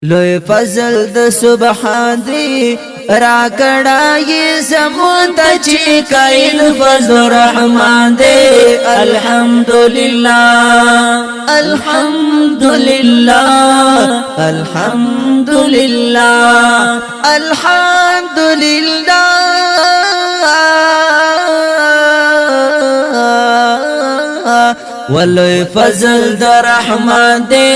لوی فضل د سبحان دی را کړای زمون ته چې کایل فضل رحمان دی الحمدلله الحمدلله الحمدلله الحمدلله ولوی فضل د رحمان دے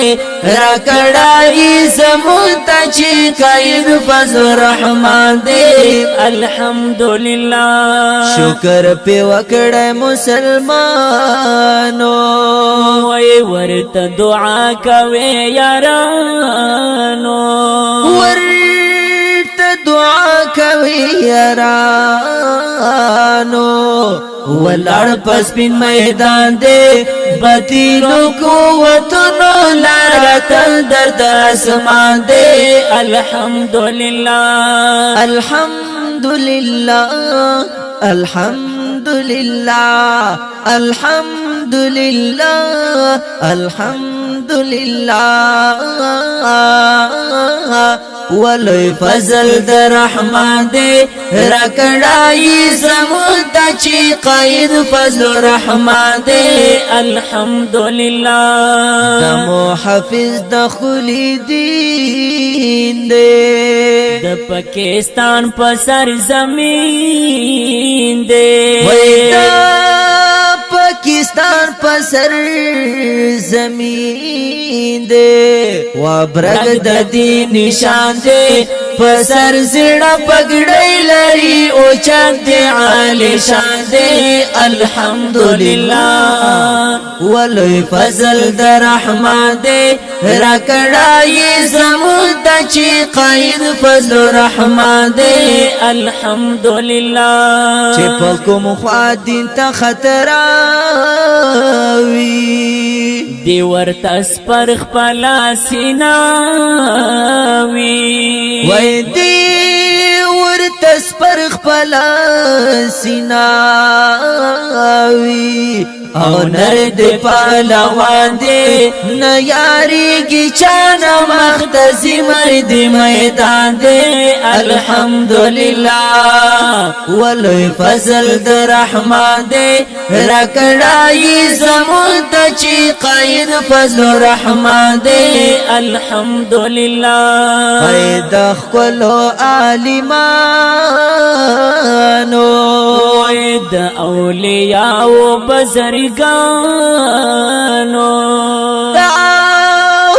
را کڑائی زمونتا چی قید فضل رحمان دے الحمدللہ شکر پی وکڑای مسلمانو وی ورت دعا کوي یارانو ورت دعا کوي یارانو ولړ پس پین میدان دے بدینو قوتنو لارتن درد اسمان دے الحمدللہ الحمدللہ الحمدللہ الحمدللہ الحمدللہ ولوی فضل د رحمان دے رکڑائی زمونتا چی قید فضل رحمان دے الحمدللہ دمو حفظ د خلیدین دے د پاکستان پسر زمین دے پاکستان پسر زمین دے وابرگ د دین نشان دے پسر زڑا پگڑی لری اوچان دے عالی شان دے الحمدللہ ولوی فضل د رحمان دے رکڑائی زمون دا چی قید فضل رحمان دے الحمدللہ چی پکم خوادین تا خطراوی دی ورتس پرخ پلا سیناوی وی دی ورتس پرخ پلا سیناوی او نرد پالوان دے نیاری کی چانا مختزی مرد میدان دے الحمدللہ ولوی فضل د رحمان دے رکڑائی زمون تا چی قید فضل رحمان دے الحمدللہ ایدخ کلو عالمانو اید اولیاء و بزرگانو دا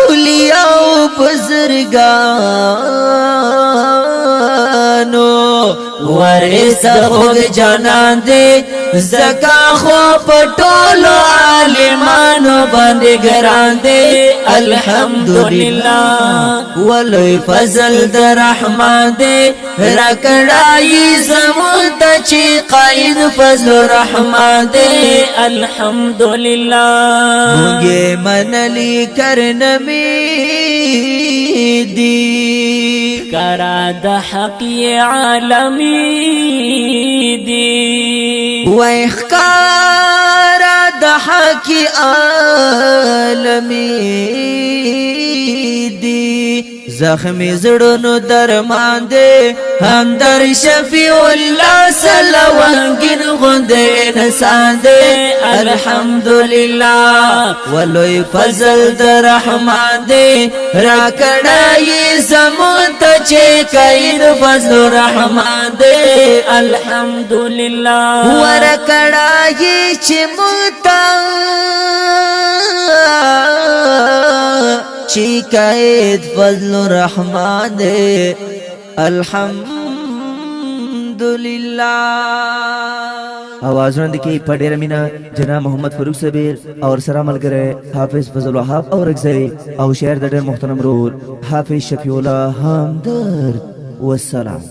اولیاء و بزرگانو ورث خود جانان دے زکا خو پټولو عالمانو باندې ګران دے الحمدللہ ولوی فضل د رحمان دے رکڑائی زمون تا چی قید فضل رحمان دے الحمدللہ مونگے منلی کرنمی دی کرا د حق عالمی دی ویخکارا د حق عالمی دی زخمی زڑنو درمان دے ہم در شفیع اللہ سلوانگین غند انسان دے الحمدللہ ولوی فضل در رحمان دے راکڑائی زمون تا چے قید فضل رحمان دے الحمدللہ ورکڑائی چے متا چی قید فضل رحمان دے الحمدللہ आवाज़ की पढ़े रमीना जना मोहम्मद फरूक सबीर और सरामल करे हाफिज फजल वहाब और अक्सरी और शेर दडर मुहतरम रोर हाफिज शफीउल्लाह हमदर्द वस्सलाम।